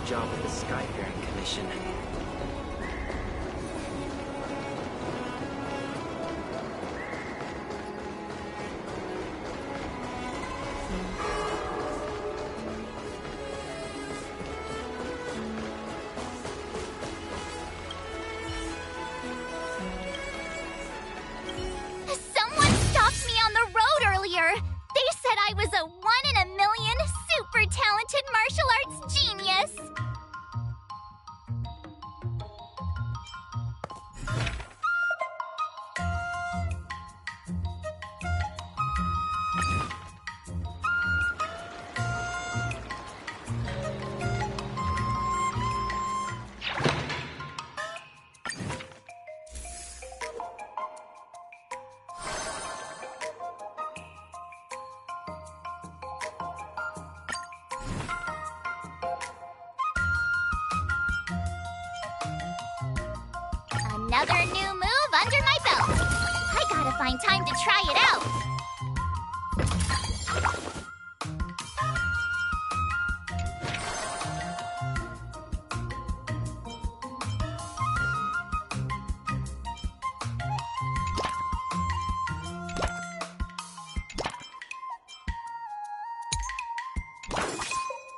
job with the Skyfaring Commission. Someone stopped me on the road earlier. They said I was a 1 in a million super talented martial arts genius. Another new move under my belt. I gotta find time to try it out.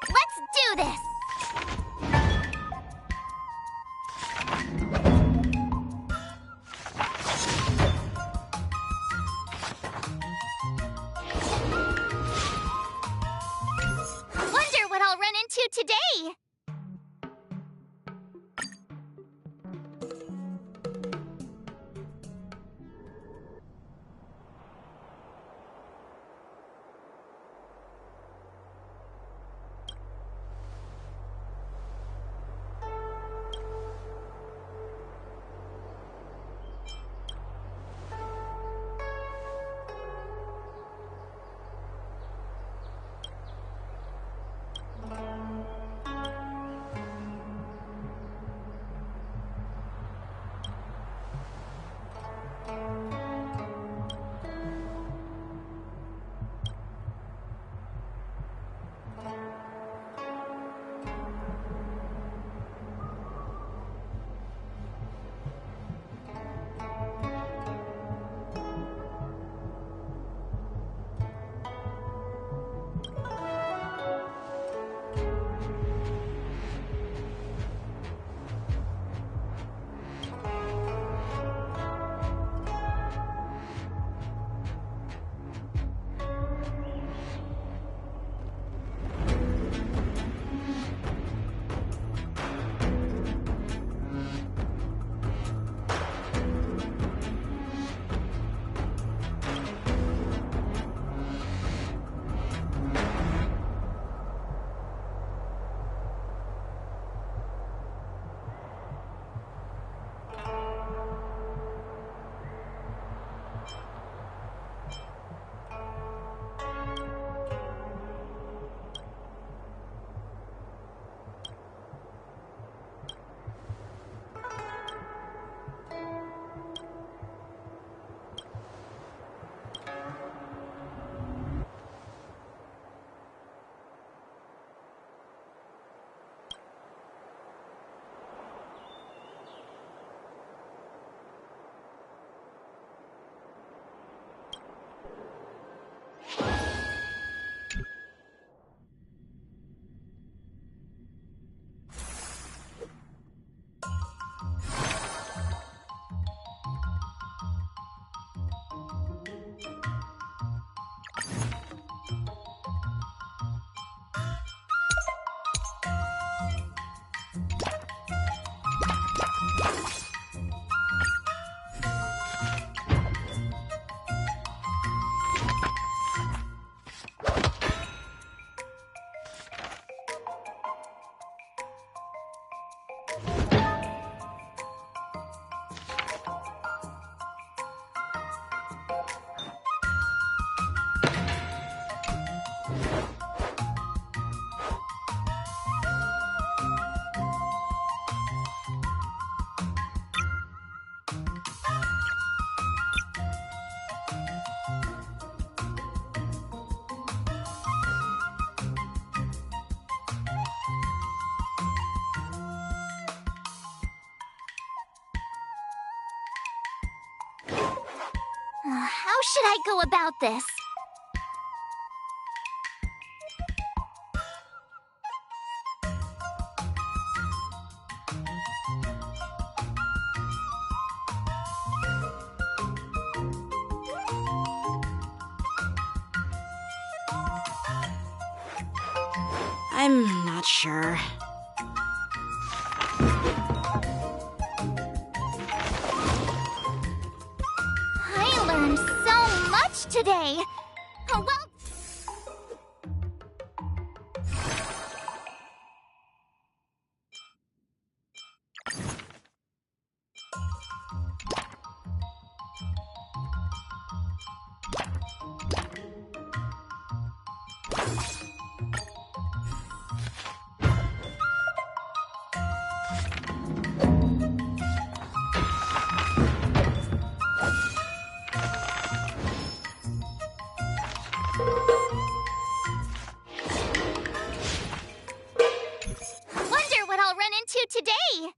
Let's do this. Wonder what I'll run into today. should I go about this? I'm not sure. I learned so much today. Oh, well. Wonder what I'll run into today.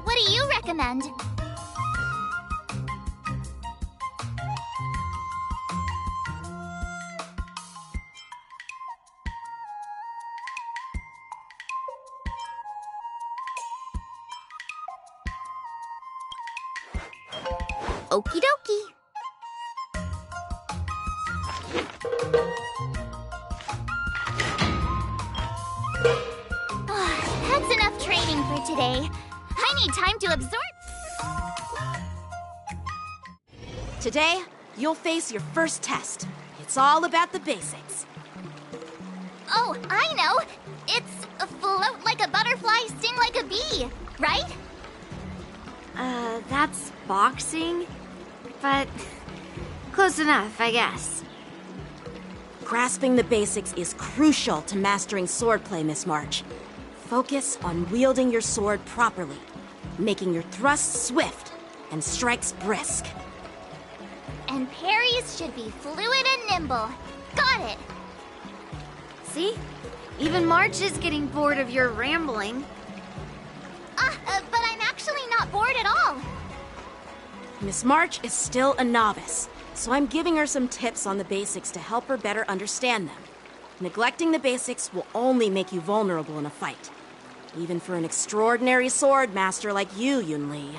What do you recommend? Okie dokie. That's enough training for today. I need time to absorb. Today, you'll face your first test. It's all about the basics. Oh, I know. It's float like a butterfly, sting like a bee. right? That's boxing? But close enough, I guess. Grasping the basics is crucial to mastering swordplay, Miss March. Focus on wielding your sword properly, making your thrusts swift and strikes brisk. And parries should be fluid and nimble. Got it! See? Even March is getting bored of your rambling. But I'm actually not bored at all. Miss March is still a novice, so I'm giving her some tips on the basics to help her better understand them. Neglecting the basics will only make you vulnerable in a fight. Even for an extraordinary swordmaster like you, Yunli.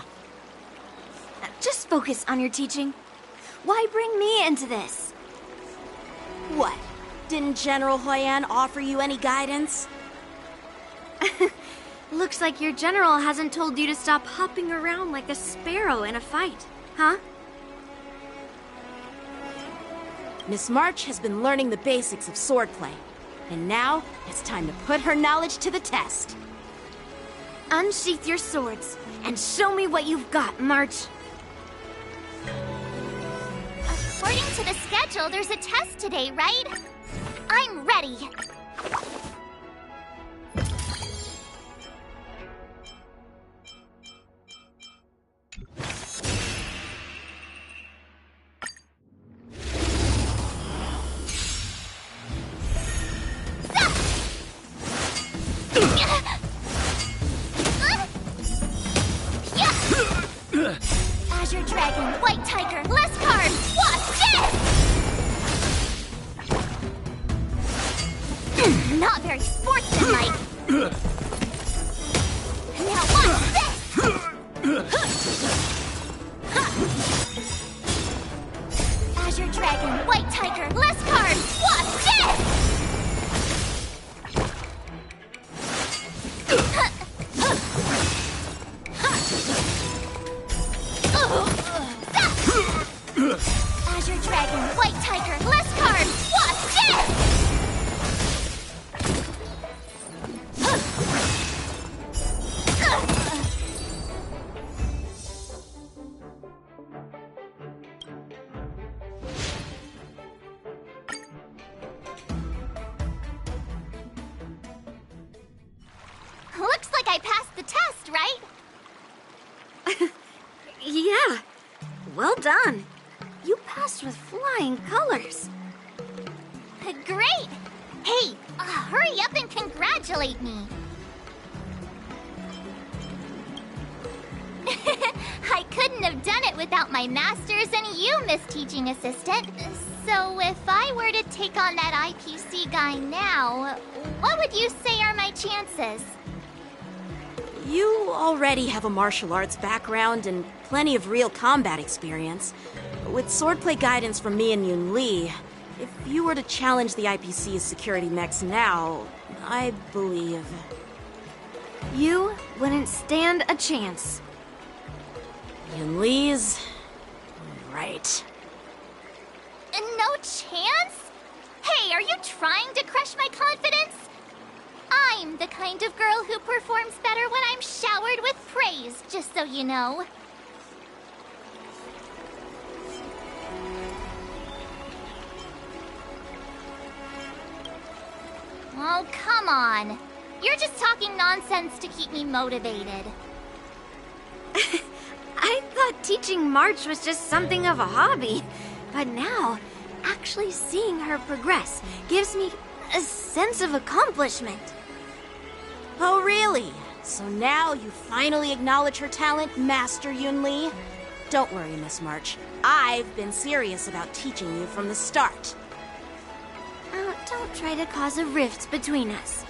Just focus on your teaching. Why bring me into this? What? Didn't General Huyan offer you any guidance? Looks like your general hasn't told you to stop hopping around like a sparrow in a fight, huh? Miss March has been learning the basics of swordplay, and now it's time to put her knowledge to the test. Unsheath your swords and show me what you've got, March. According to the schedule, there's a test today, right? I'm ready. Azure Dragon, White Tiger, less cards! Watch this! Not very sportsmanlike. Now watch this! Azure Dragon, White Tiger, less cards! Watch this! Azure Dragon, White Tiger, less cards! Watch this! Looks like I passed the test, right? Yeah, well done. You passed with flying colors. Great! Hey, hurry up and congratulate me. I couldn't have done it without my masters and you, Miss Teaching Assistant. So if I were to take on that IPC guy now, what would you say are my chances? You already have a martial arts background and plenty of real combat experience. With swordplay guidance from me and Yunli, if you were to challenge the IPC's security mechs now, I believe... You wouldn't stand a chance. Yunli's... right. No chance? Hey, are you trying to crush my confidence? I'm the kind of girl who performs better when I'm showered with praise, just so you know. Oh, come on. You're just talking nonsense to keep me motivated. I thought teaching March was just something of a hobby, but now, actually seeing her progress gives me a sense of accomplishment. Oh, really? So now you finally acknowledge her talent, Master Yunli? Don't worry, Miss March. I've been serious about teaching you from the start. Don't try to cause a rift between us.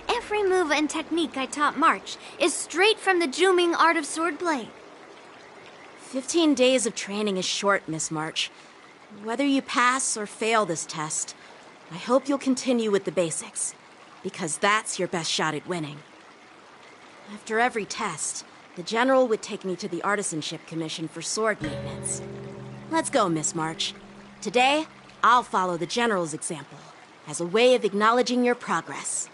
Every move and technique I taught March is straight from the Juming art of swordplay. 15 days of training is short, Miss March. Whether you pass or fail this test, I hope you'll continue with the basics, because that's your best shot at winning. After every test, the General would take me to the Artisanship Commission for sword maintenance. Let's go, Miss March. Today, I'll follow the General's example as a way of acknowledging your progress.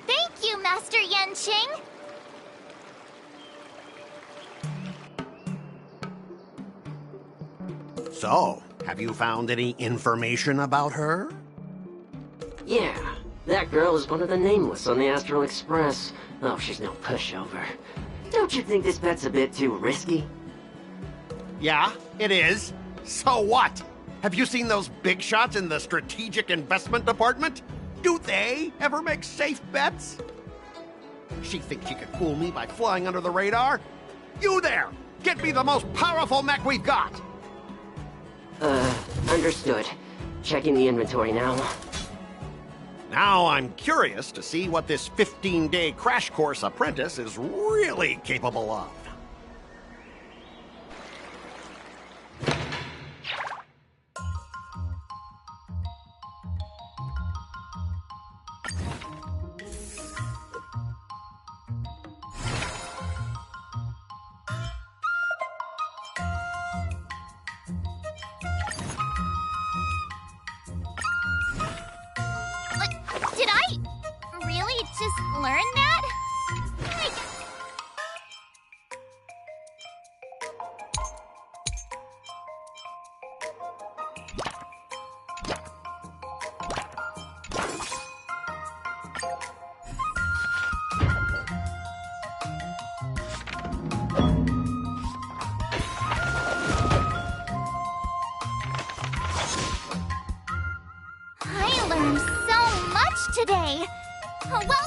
Thank you, Master Yanqing. So, have you found any information about her? Yeah, that girl is one of the nameless on the Astral Express. Oh, she's no pushover. Don't you think this bet's a bit too risky? Yeah, it is. So what? Have you seen those big shots in the strategic investment department? Do they ever make safe bets? She thinks she can fool me by flying under the radar? You there! Get me the most powerful mech we've got! Understood. Checking the inventory now. Now I'm curious to see what this 15-day crash course apprentice is really capable of. Did I really just learn that? Like... I learned so much today. Well done.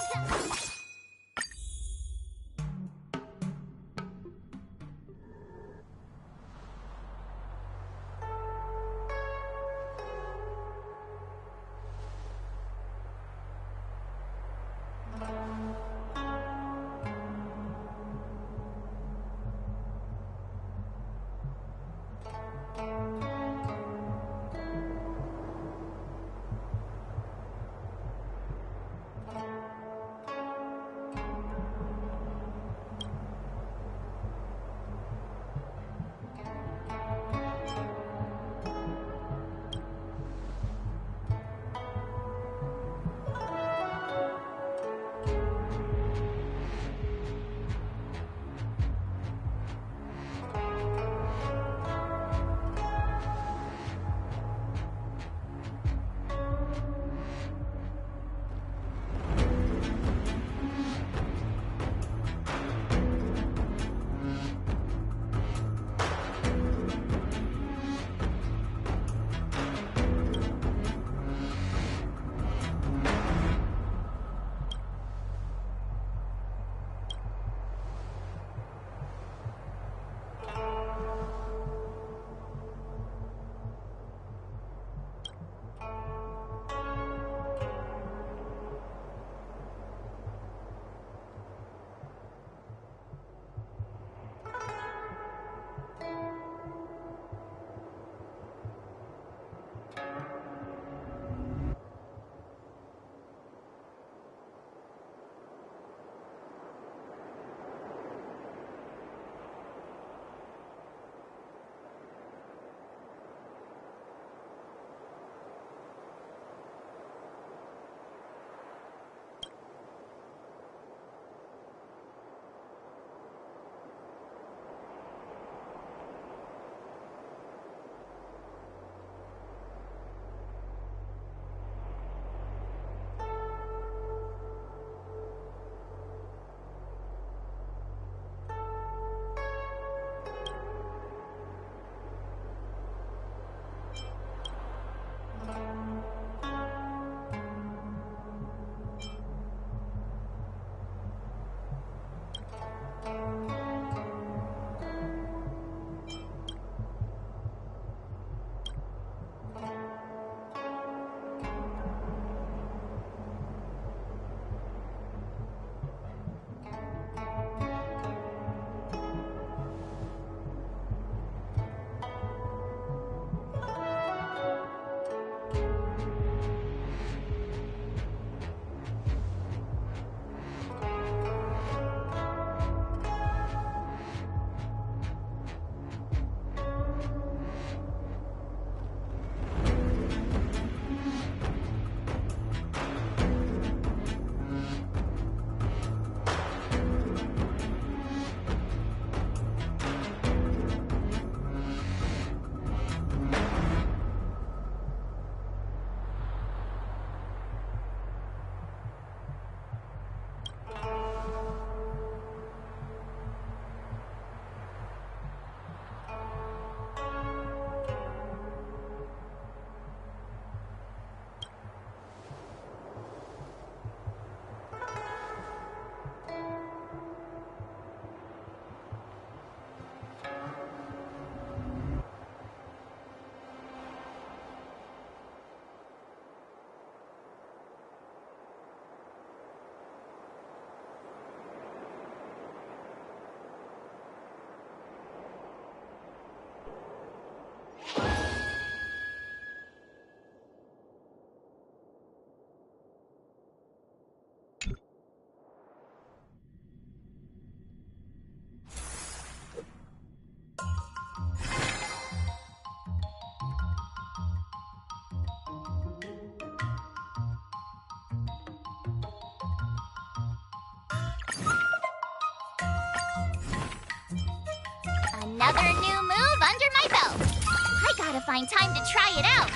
Another new move under my belt. I gotta find time to try it out.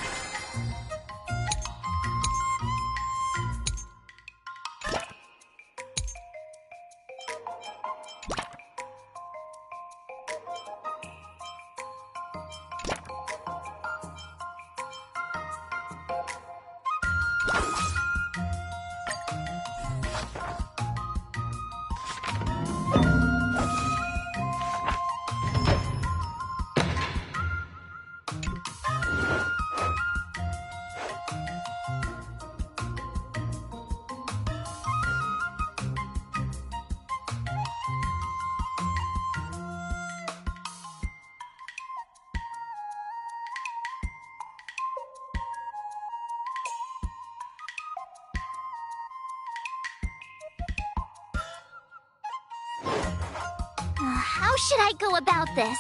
How should I go about this?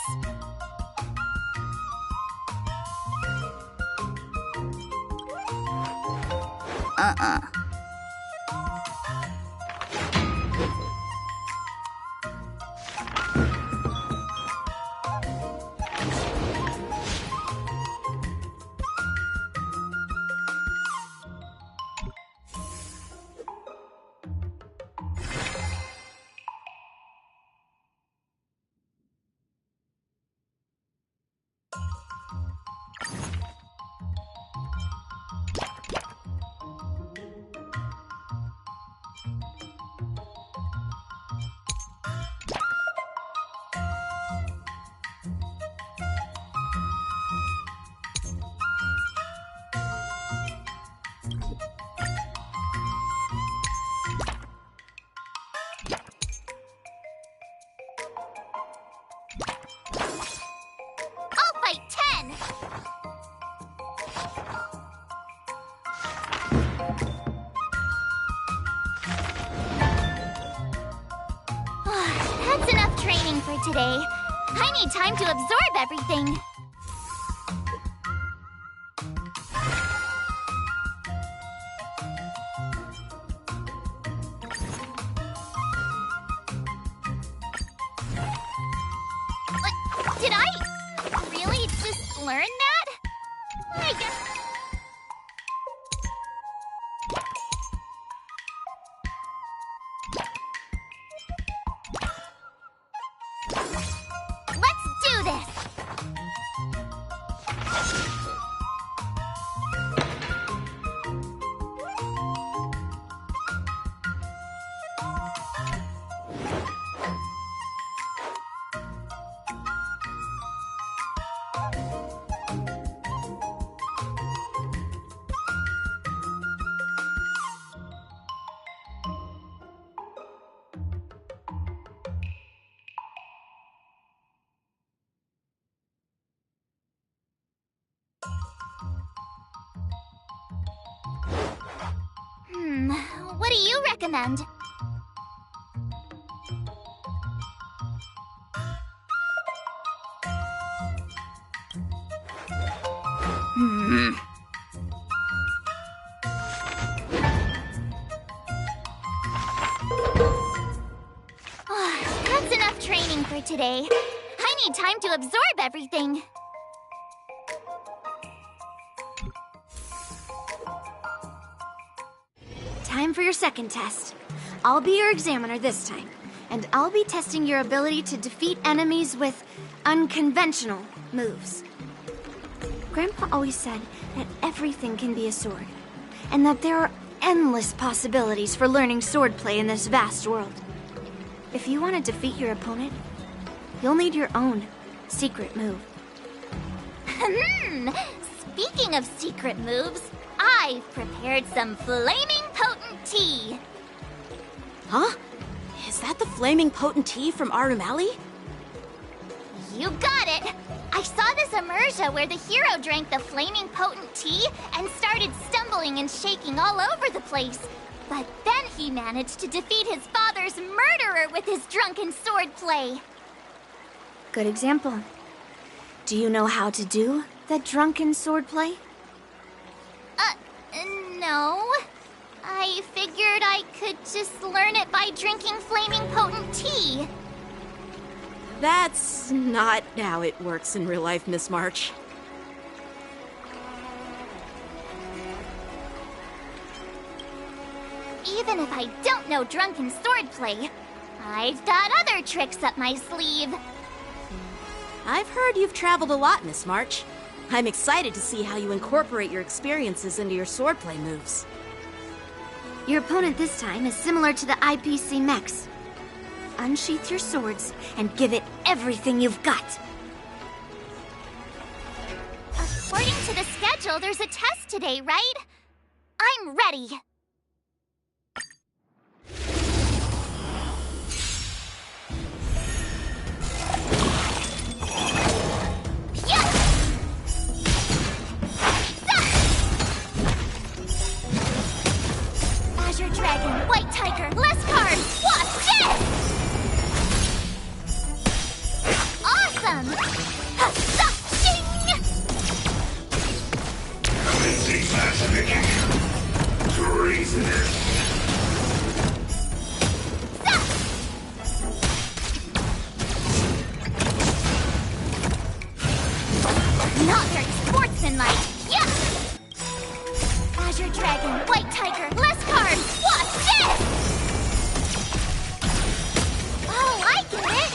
I'll fight 10! That's enough training for today. I need time to absorb everything. Did I really just learn that? I guess... Let's do this! What do you recommend? That's enough training for today. I need time to absorb everything. Time for your second test. I'll be your examiner this time, and I'll be testing your ability to defeat enemies with unconventional moves. Grandpa always said that everything can be a sword, and that there are endless possibilities for learning swordplay in this vast world. If you want to defeat your opponent, you'll need your own secret move. Speaking of secret moves, I've prepared some flaming potent tea. Huh? Is that the flaming potent tea from Arumali? You got it! I saw this immersion where the hero drank the flaming potent tea and started stumbling and shaking all over the place. But then he managed to defeat his father's murderer with his drunken swordplay. Good example. Do you know how to do the drunken swordplay? No. I figured I could just learn it by drinking flaming potent tea. That's not how it works in real life, Miss March. Even if I don't know drunken swordplay, I've got other tricks up my sleeve. I've heard you've traveled a lot, Miss March. I'm excited to see how you incorporate your experiences into your swordplay moves. Your opponent this time is similar to the IPC mechs. Unsheath your swords and give it everything you've got. According to the schedule, there's a test today, right? I'm ready. Azure Dragon, White Tiger, less cards! Watch this! Awesome! Shing! Commencing classification. Treasonous. Not very sportsmanlike. Yeah! Azure Dragon, White Tiger, less cards! Watch this! Oh, I get it!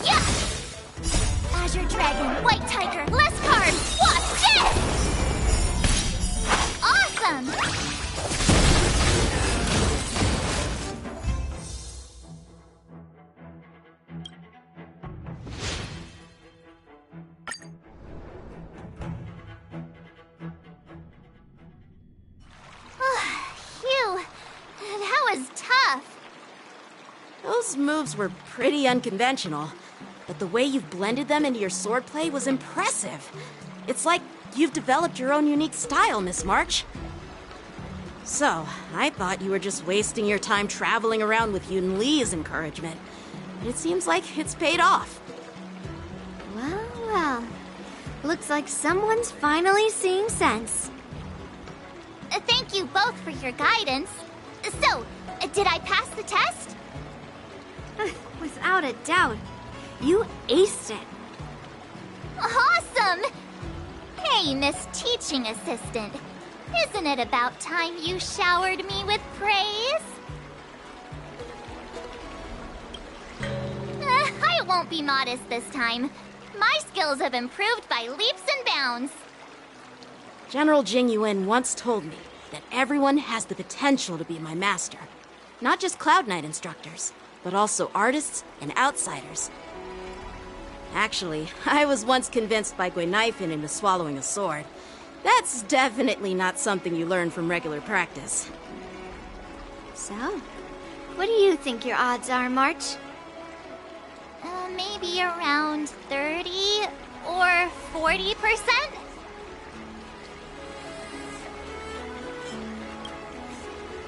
Yeah! Azure Dragon, White Tiger, less cards! Watch this! Awesome! Phew, that was tough. Those moves were pretty unconventional, but the way you've blended them into your swordplay was impressive. It's like you've developed your own unique style, Miss March. So, I thought you were just wasting your time traveling around with Yun Li's encouragement. It seems like it's paid off. Well, well. Looks like someone's finally seeing sense. Thank you both for your guidance. So, did I pass the test? Without a doubt. You aced it. Awesome! Hey, Miss Teaching Assistant. Isn't it about time you showered me with praise? I won't be modest this time. My skills have improved by leaps and bounds. General Jing Yuan once told me that everyone has the potential to be my master. Not just Cloud Knight instructors, but also artists and outsiders. Actually, I was once convinced by Gui Naifin into swallowing a sword. That's definitely not something you learn from regular practice. So, what do you think your odds are, March? Maybe around 30 or 40%?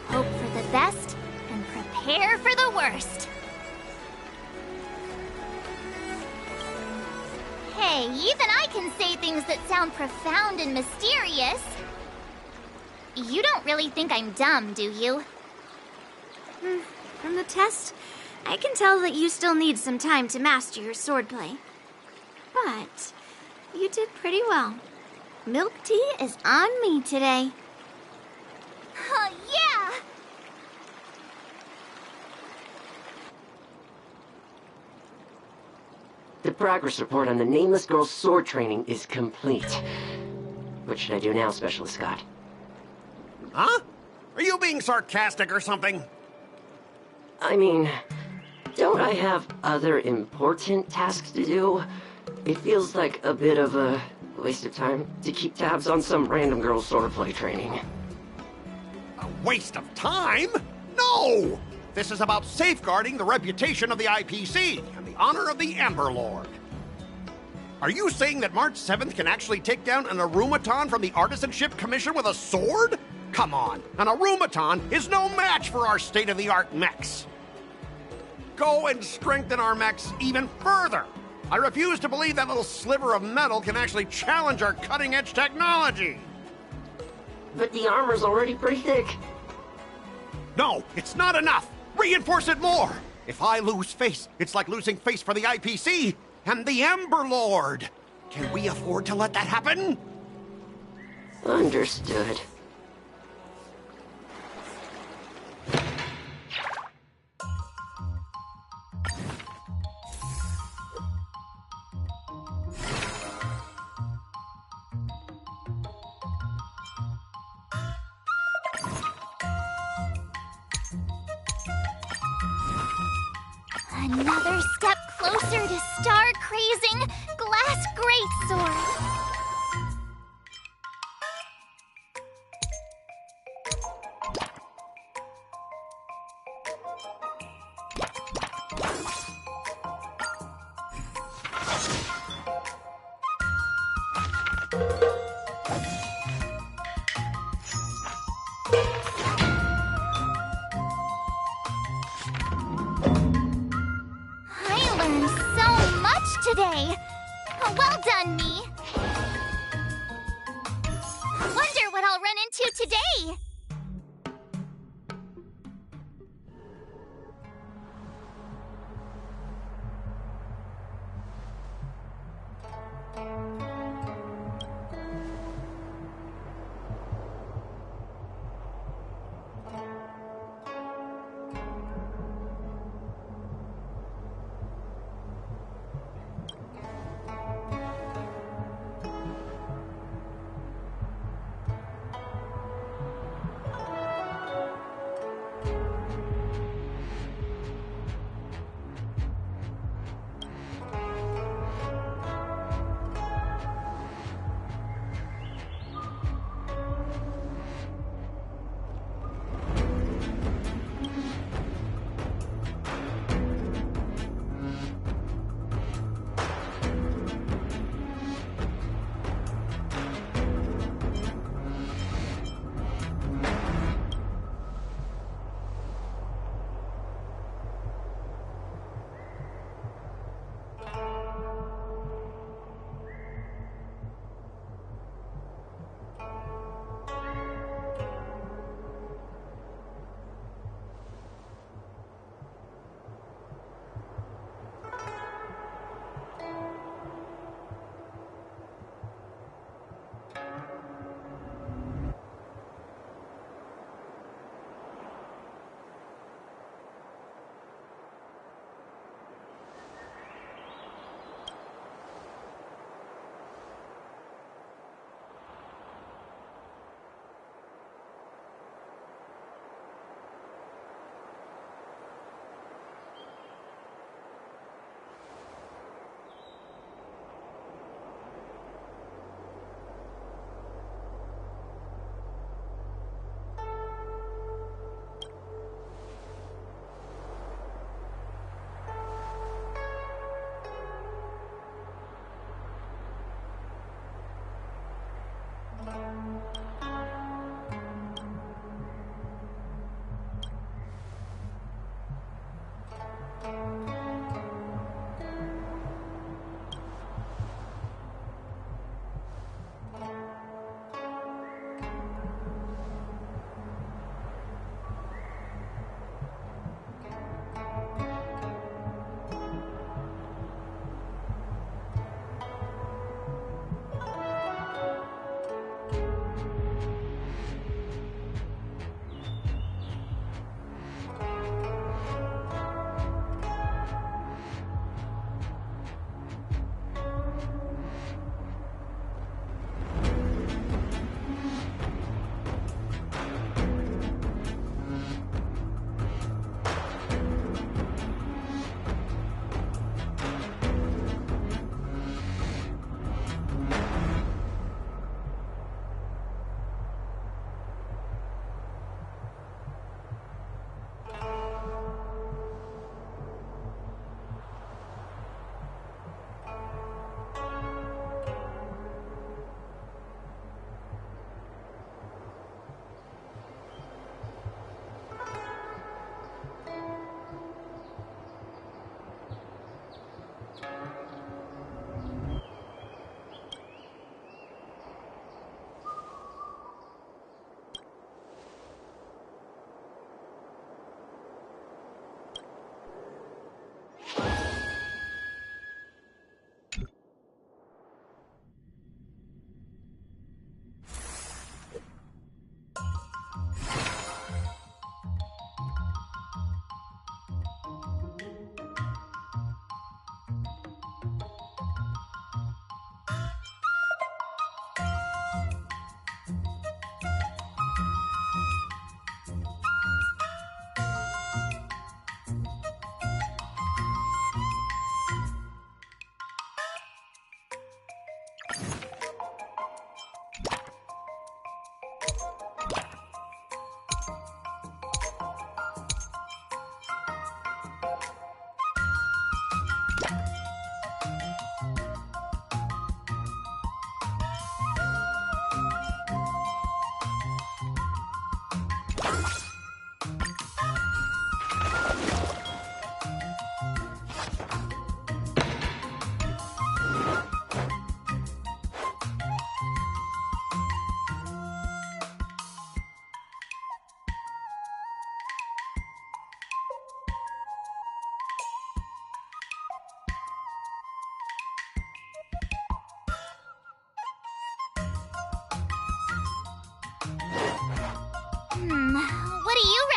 Hope for the best and prepare for the worst. Hey, even I can say things that sound profound and mysterious. You don't really think I'm dumb, do you? From the test, I can tell that you still need some time to master your swordplay. But you did pretty well. Milk tea is on me today. Yeah! The progress report on the Nameless Girl's sword training is complete. What should I do now, Specialist Scott? Huh? Are you being sarcastic or something? I mean, don't I have other important tasks to do? It feels like a bit of a waste of time to keep tabs on some random girl's swordplay training. A waste of time? No! This is about safeguarding the reputation of the IPC and the honor of the Ember Lord. Are you saying that March 7th can actually take down an Arumaton from the Artisanship Commission with a sword? Come on, an Arumaton is no match for our state-of-the-art mechs. Go and strengthen our mechs even further! I refuse to believe that little sliver of metal can actually challenge our cutting-edge technology! But the armor's already pretty thick. No, it's not enough! Reinforce it more! If I lose face, it's like losing face for the IPC and the Ember Lord! Can we afford to let that happen? Understood. Another step closer to star-crazing glass greatsword. I learned so much today. Well done, me. Wonder what I'll run into today.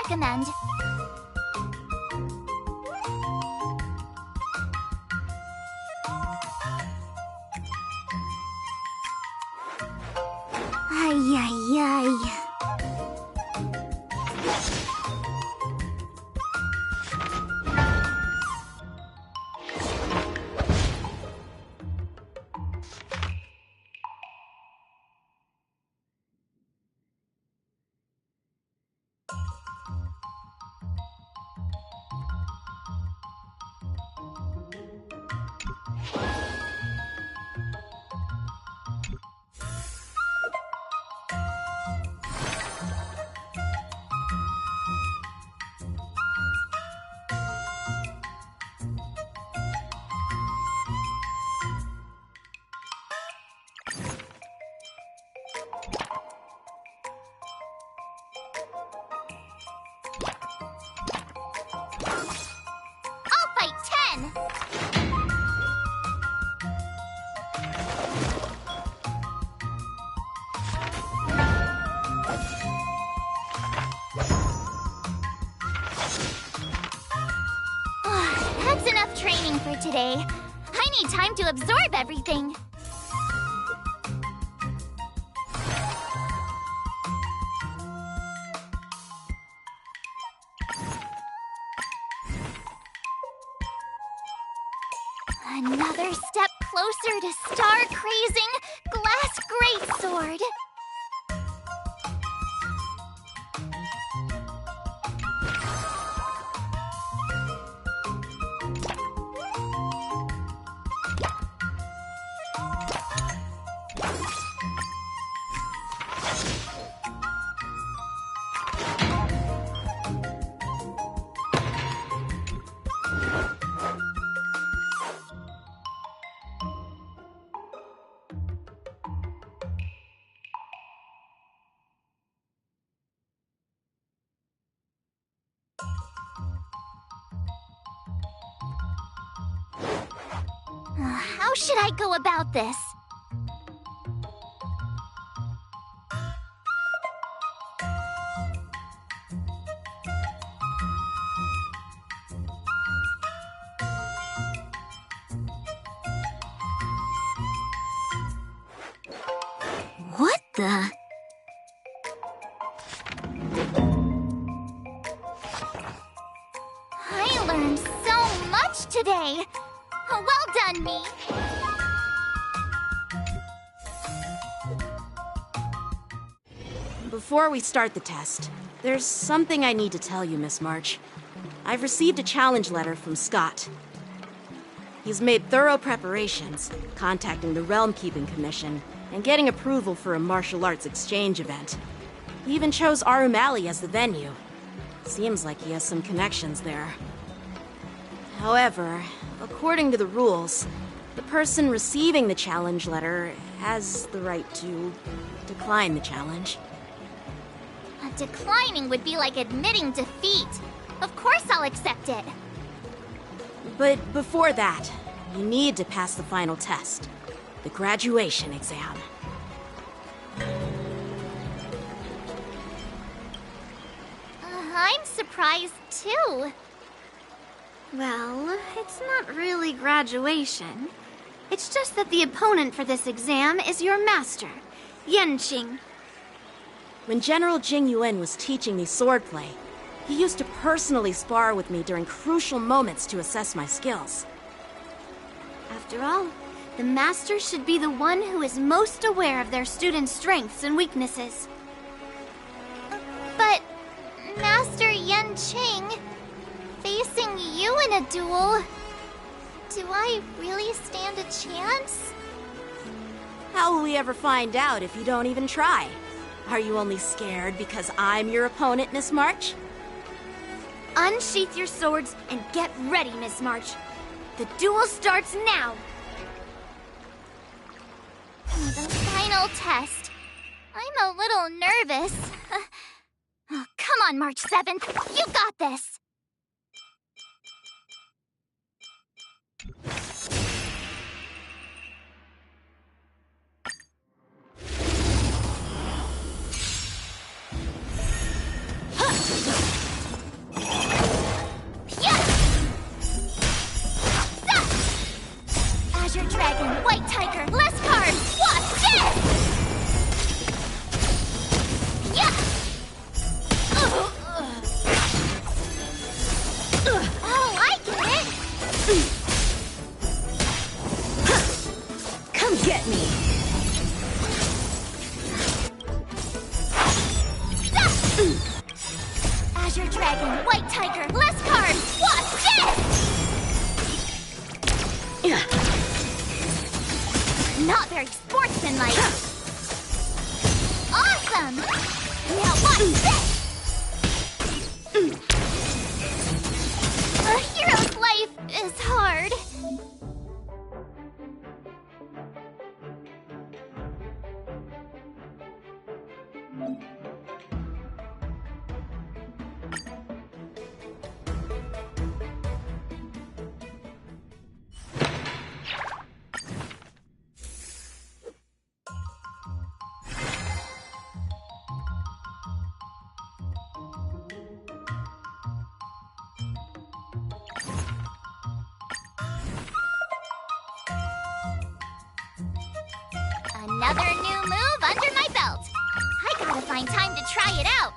recommend. Ay, ay, ay. I'll fight 10! That's enough training for today. I need time to absorb everything. Another step closer to star-crazing glass greatsword. How should I go about this? What the? I learned so much today. Well done, me. Before we start the test, there's something I need to tell you, Miss March. I've received a challenge letter from Scott. He's made thorough preparations, contacting the Realm Keeping Commission, and getting approval for a martial arts exchange event. He even chose Arumali as the venue. Seems like he has some connections there. However, according to the rules, the person receiving the challenge letter has the right to decline the challenge. Declining would be like admitting defeat. Of course I'll accept it. But before that, you need to pass the final test, the graduation exam. I'm surprised too. Well, it's not really graduation. It's just that the opponent for this exam is your master, Yenqing. When General Jing Yuan was teaching me swordplay, he used to personally spar with me during crucial moments to assess my skills. After all, the master should be the one who is most aware of their students' strengths and weaknesses. But, Master Yenqing, facing you in a duel, do I really stand a chance? How will we ever find out if you don't even try? Are you only scared because I'm your opponent, Miss March? Unsheath your swords and get ready, Miss March. The duel starts now! The final test. I'm a little nervous. Oh, come on, March 7th. You got this! Azure Dragon, White Tiger, less cards! Watch this! Yeah! Oh, I get it! Come get me! Azure Dragon, White Tiger, less cards! Watch this! Not very sportsmanlike. Awesome! Now watch this! A hero's life is hard. Another new move under my belt. I gotta find time to try it out.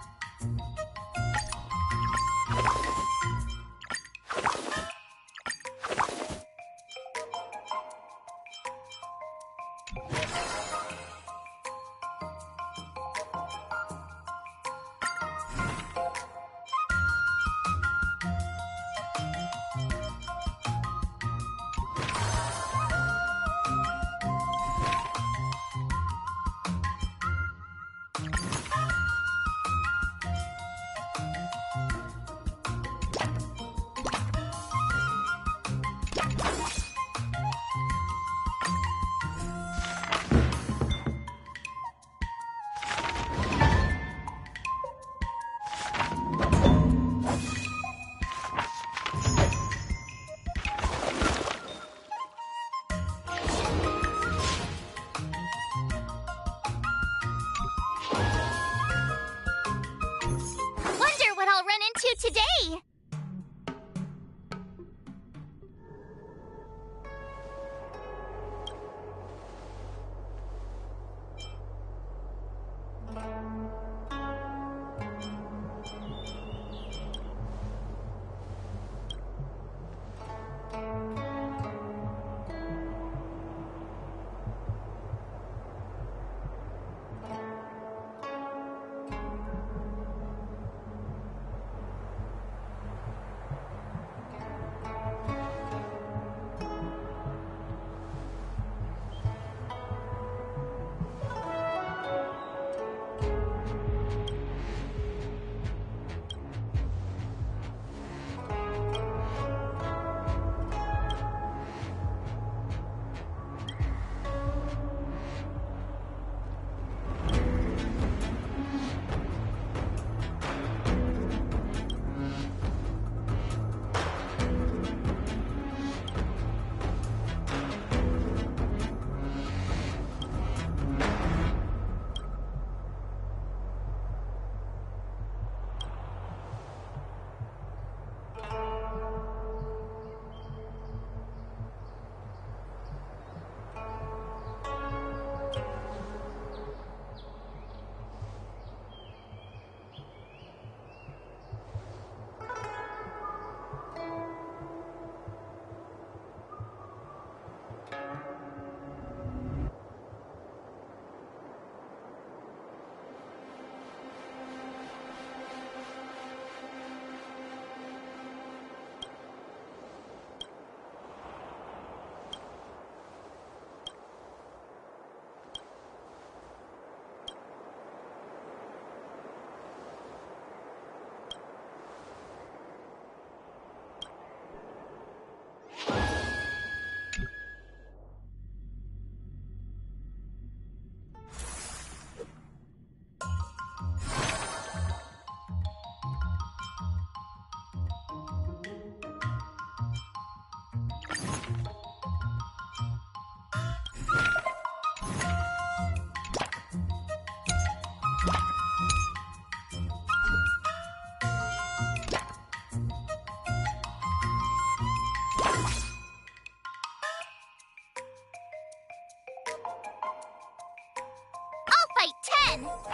on!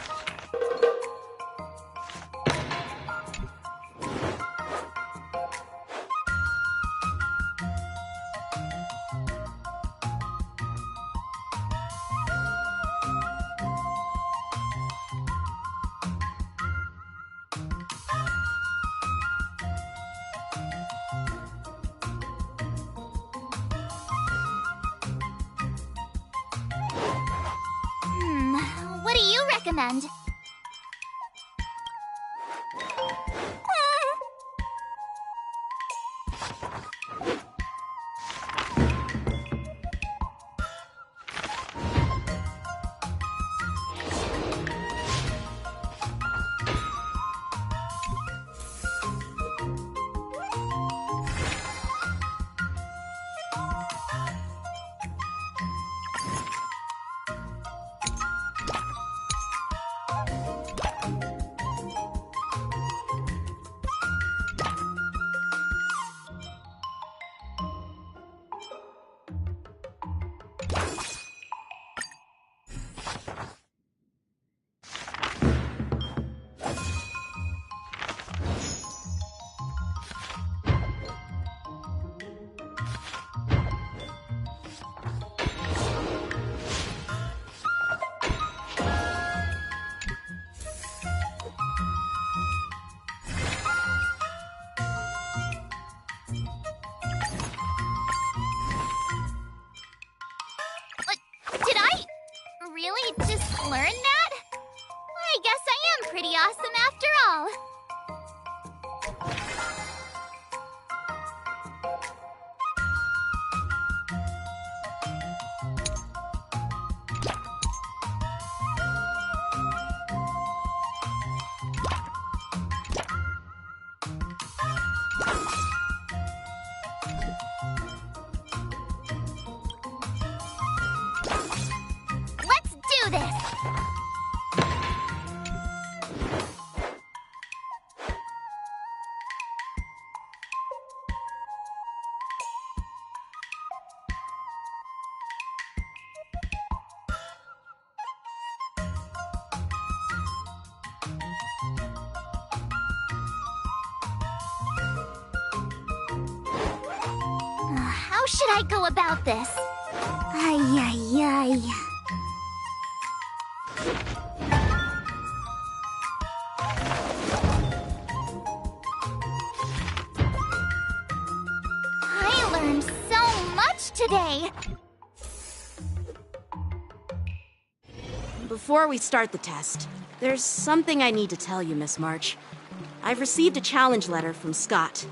What do you recommend? Did I really just learn that? I guess I am pretty awesome after all. Let's do this! How should I go about this? Ay, ay, ay. I learned so much today. Before we start the test, there's something I need to tell you, Miss March. I've received a challenge letter from Scott.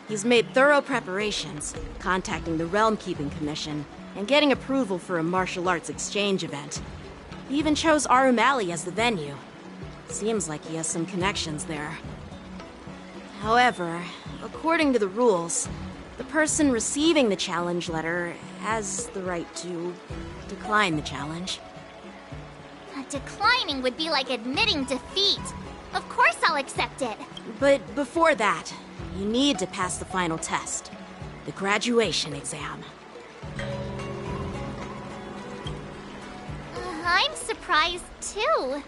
He's made thorough preparations, contacting the Realm Keeping Commission, and getting approval for a martial arts exchange event. He even chose Arumali as the venue. Seems like he has some connections there. However, according to the rules, the person receiving the challenge letter has the right to decline the challenge. Declining would be like admitting defeat. Of course I'll accept it. But before that, you need to pass the final test, the graduation exam. I'm surprised too.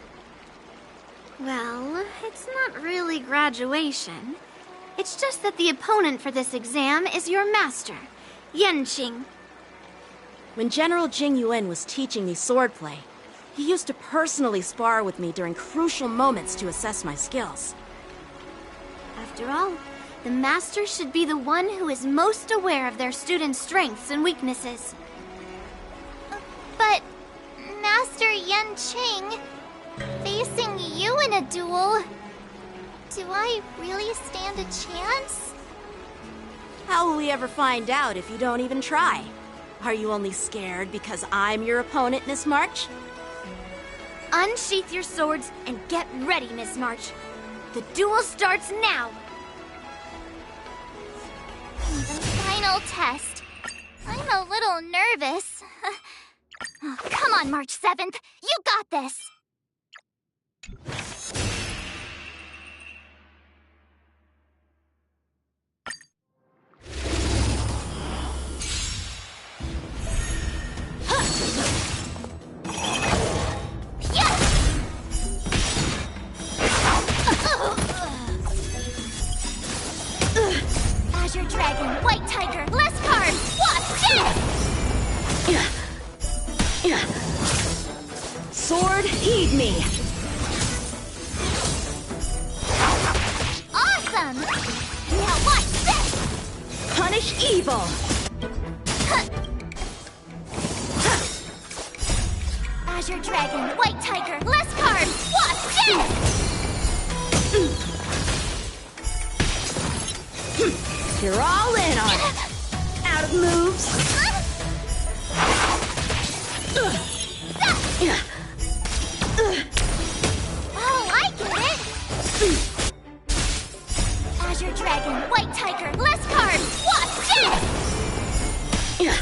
Well, it's not really graduation. It's just that the opponent for this exam is your master, Yenqing. When General Jing Yuan was teaching me swordplay, he used to personally spar with me during crucial moments to assess my skills. After all, the master should be the one who is most aware of their students' strengths and weaknesses. But, Master Yenqing, facing you in a duel, do I really stand a chance? How will we ever find out if you don't even try? Are you only scared because I'm your opponent, Miss March? Unsheath your swords and get ready, Miss March. The duel starts now! The final test. I'm a little nervous. Oh, come on, March 7th. You got this! Yes! Feed me! Awesome! Now watch this! Punish evil! Azure Dragon, White Tiger, less cards! Watch this! You're all in on it! Out of moves! Oh, I get it! Azure Dragon, White Tiger, less cards! Watch this! Yeah!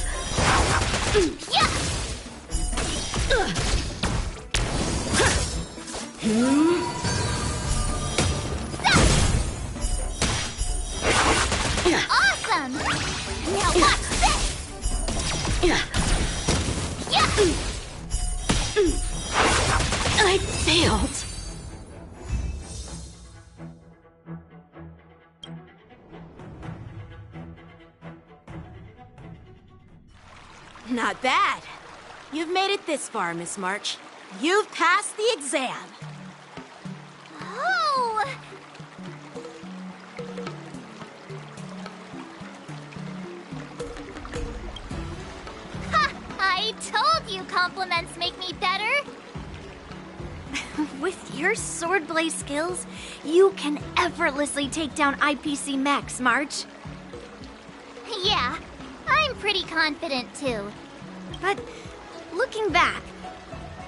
Awesome! Now watch this! Yeah! I failed! Not bad. You've made it this far, Miss March. You've passed the exam. Oh! Ha! I told you compliments make me better. With your swordblade skills, you can effortlessly take down IPC Max, March. Yeah, I'm pretty confident too. But looking back,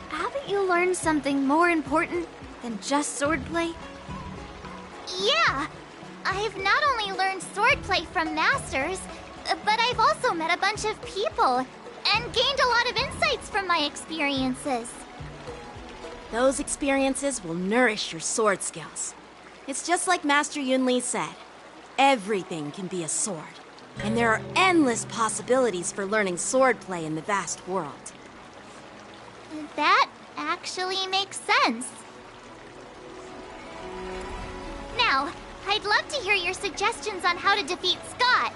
haven't you learned something more important than just swordplay? Yeah, I've not only learned swordplay from masters, but I've also met a bunch of people and gained a lot of insights from my experiences. Those experiences will nourish your sword skills. It's just like Master Yunli said. Everything can be a sword. And there are endless possibilities for learning swordplay in the vast world. That actually makes sense. Now, I'd love to hear your suggestions on how to defeat Scott.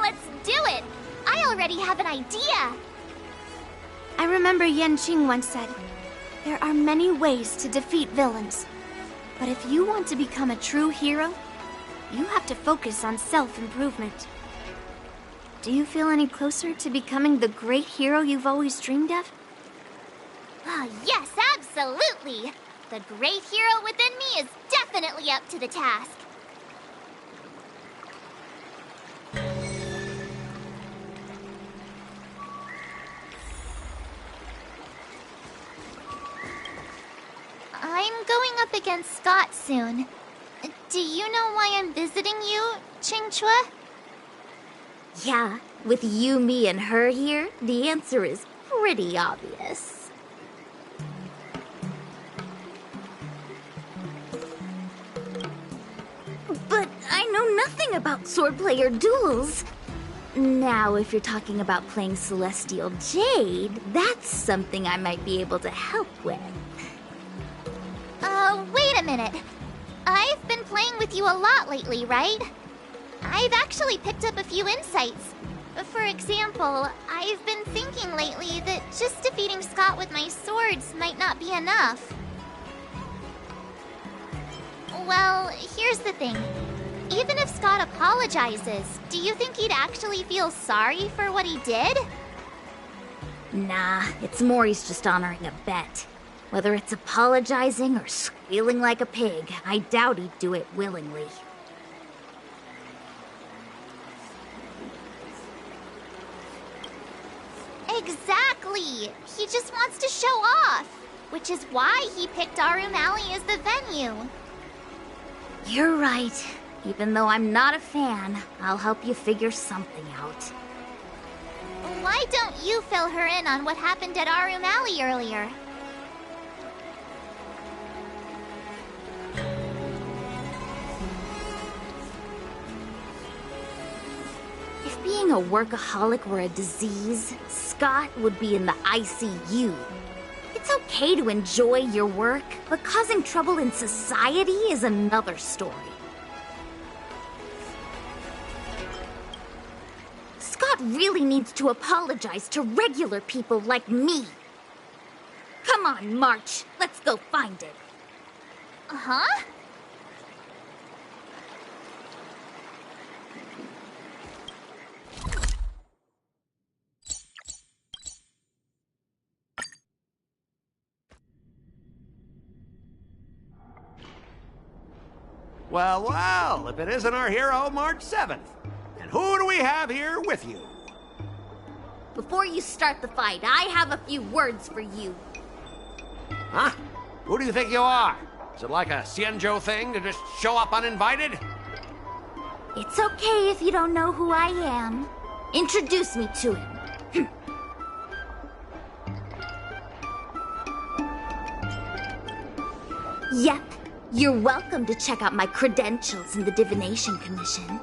Let's do it! I already have an idea! I remember Yan Qing once said, there are many ways to defeat villains. But if you want to become a true hero, you have to focus on self-improvement. Do you feel any closer to becoming the great hero you've always dreamed of? Oh, yes, absolutely! The great hero within me is definitely up to the task. I'm going up against Scott soon. Do you know why I'm visiting you, Qingchua? Yeah, with you, me, and her here, the answer is pretty obvious. But I know nothing about swordplay or duels. Now, if you're talking about playing Celestial Jade, that's something I might be able to help with. Wait a minute. I've been playing with you a lot lately, right? I've actually picked up a few insights. For example, I've been thinking lately that just defeating Scott with my swords might not be enough. Well, here's the thing. Even if Scott apologizes, do you think he'd actually feel sorry for what he did? Nah, it's more he's just honoring a bet. Whether it's apologizing or squealing like a pig, I doubt he'd do it willingly. Exactly! He just wants to show off, which is why he picked Arum Alley as the venue. You're right. Even though I'm not a fan, I'll help you figure something out. Why don't you fill her in on what happened at Arum Alley earlier? If being a workaholic were a disease, Scott would be in the ICU. It's It's okay to enjoy your work, but causing trouble in society is another story. Scott really needs to apologize to regular people like me. Come on, March. Let's go find it. Huh? Well, well, if it isn't our hero, March 7th. And who do we have here with you? Before you start the fight, I have a few words for you. Huh? Who do you think you are? Is it like a Xianzhou thing to just show up uninvited? It's okay if you don't know who I am. Introduce me to him. Yep, you're welcome to check out my credentials in the Divination Commission.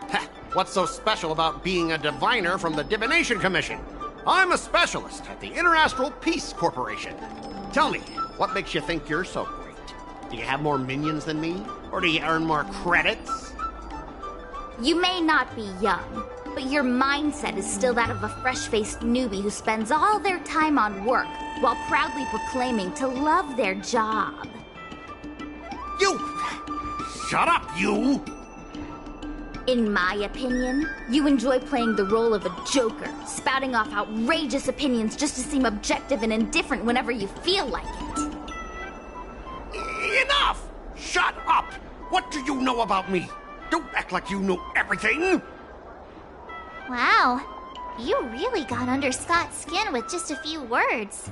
Heh, what's so special about being a diviner from the Divination Commission? I'm a specialist at the Interastral Peace Corporation. Tell me, what makes you think you're so great? Do you have more minions than me? Or do you earn more credits? You may not be young, but your mindset is still that of a fresh-faced newbie who spends all their time on work while proudly proclaiming to love their job. You! Shut up, you! In my opinion, you enjoy playing the role of a joker, spouting off outrageous opinions just to seem objective and indifferent whenever you feel like it. Enough! Shut up! What do you know about me? Don't act like you know everything! Wow, you really got under Scott's skin with just a few words.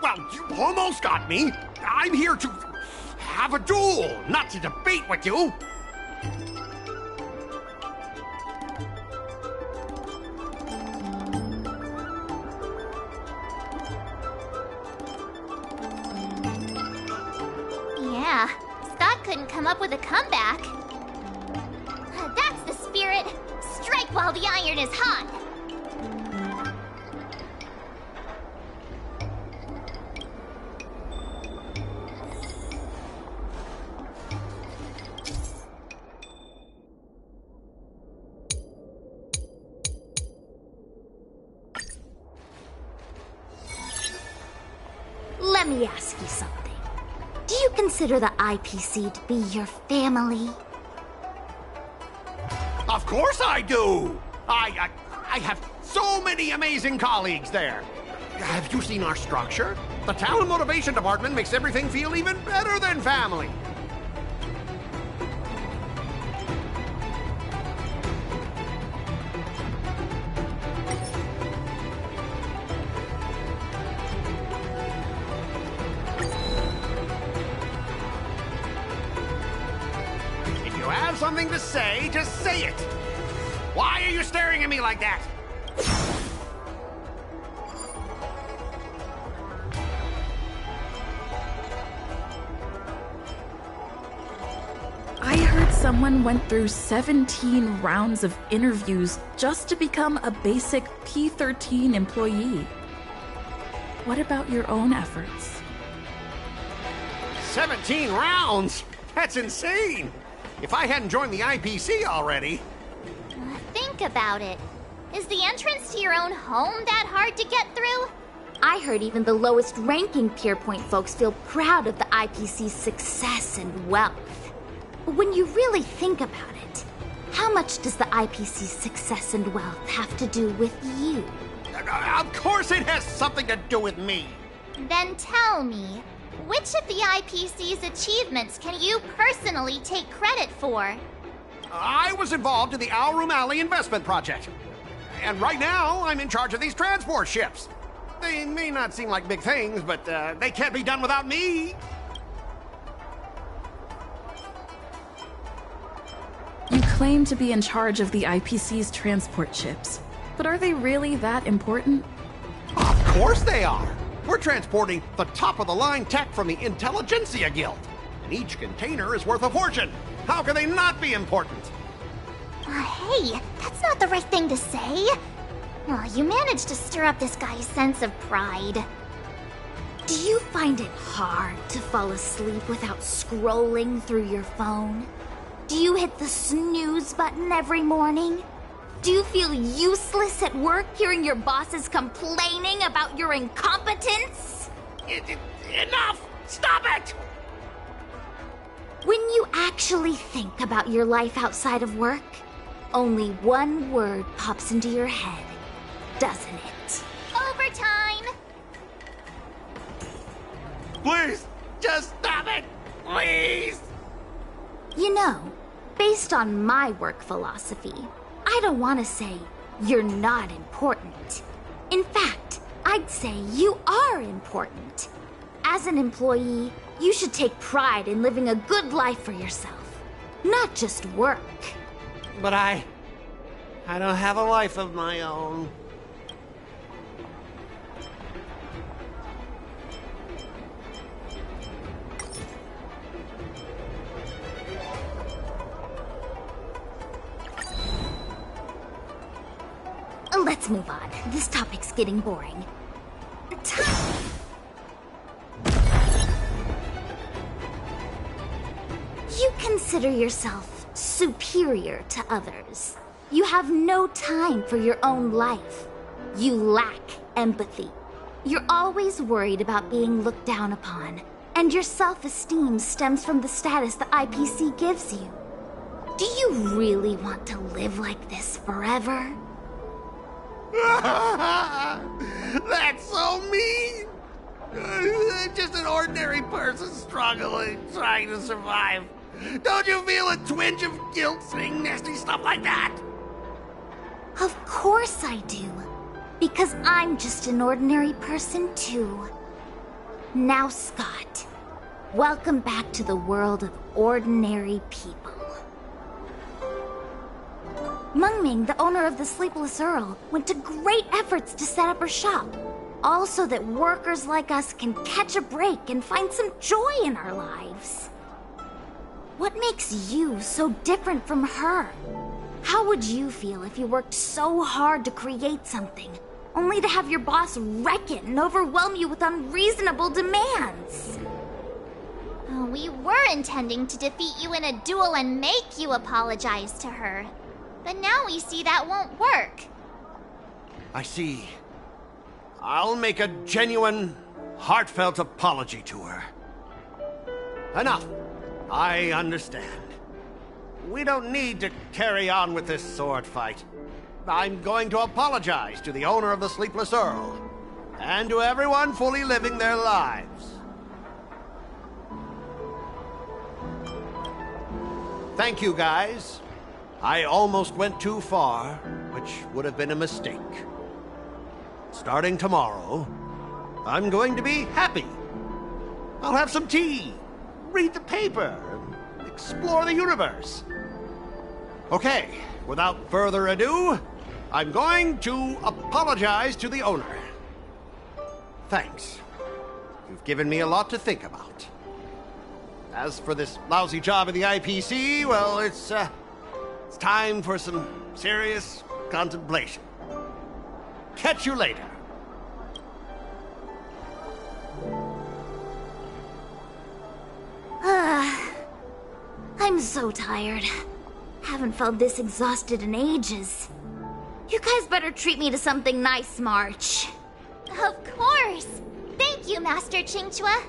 Well, you almost got me. I'm here to have a duel, not to debate with you. Yeah, Scott couldn't come up with a comeback. That's the spirit. Strike while the iron is hot. Let me ask you something. Do you consider the IPC to be your family? Of course I do! I have so many amazing colleagues there. Have you seen our structure? The Talent Motivation Department makes everything feel even better than family. If you have something to say, just say it. Why are you staring at me like that? I heard someone went through 17 rounds of interviews just to become a basic P13 employee. What about your own efforts? 17 rounds? That's insane! If I hadn't joined the IPC already... Think about it. Is the entrance to your own home that hard to get through? I heard even the lowest ranking Pierpoint folks feel proud of the IPC's success and wealth. But when you really think about it, how much does the IPC's success and wealth have to do with you? Of course it has something to do with me! Then tell me, which of the IPC's achievements can you personally take credit for? I was involved in the Alroom Alley investment project. And right now, I'm in charge of these transport ships. They may not seem like big things, but they can't be done without me. You claim to be in charge of the IPC's transport ships, but are they really that important? Of course they are. We're transporting the top-of-the-line tech from the Intelligentsia Guild. And each container is worth a fortune. How can they not be important? Hey, that's not the right thing to say. Oh, you managed to stir up this guy's sense of pride. Do you find it hard to fall asleep without scrolling through your phone? Do you hit the snooze button every morning? Do you feel useless at work hearing your bosses complaining about your incompetence? Enough! Stop it! When you actually think about your life outside of work, only one word pops into your head, doesn't it? Overtime! Please, just stop it! Please! You know, based on my work philosophy, I don't want to say you're not important. In fact, I'd say you are important. As an employee, you should take pride in living a good life for yourself, not just work. But I don't have a life of my own. Let's move on. This topic's getting boring. You consider yourself superior to others. You have no time for your own life. You lack empathy. You're always worried about being looked down upon, and your self-esteem stems from the status the IPC gives you. Do you really want to live like this forever? That's so mean! Just an ordinary person struggling, trying to survive. Don't you feel a twinge of guilt saying nasty stuff like that? Of course I do. Because I'm just an ordinary person too. Now, Scott, welcome back to the world of ordinary people. Mungming, the owner of the Sleepless Earl, went to great efforts to set up her shop. All so that workers like us can catch a break and find some joy in our lives. What makes you so different from her? How would you feel if you worked so hard to create something, only to have your boss wreck it and overwhelm you with unreasonable demands? Oh, we were intending to defeat you in a duel and make you apologize to her. But now we see that won't work. I see. I'll make a genuine, heartfelt apology to her. Enough. I understand. We don't need to carry on with this sword fight. I'm going to apologize to the owner of the Sleepless Earl, and to everyone fully living their lives. Thank you, guys. I almost went too far, which would have been a mistake. Starting tomorrow, I'm going to be happy. I'll have some tea, read the paper, and explore the universe. Okay, without further ado, I'm going to apologize to the owner. Thanks. You've given me a lot to think about. As for this lousy job at the IPC, well, it's time for some serious contemplation. Catch you later. I'm so tired. Haven't felt this exhausted in ages. You guys better treat me to something nice, March. Of course! Thank you, Master Chingchua.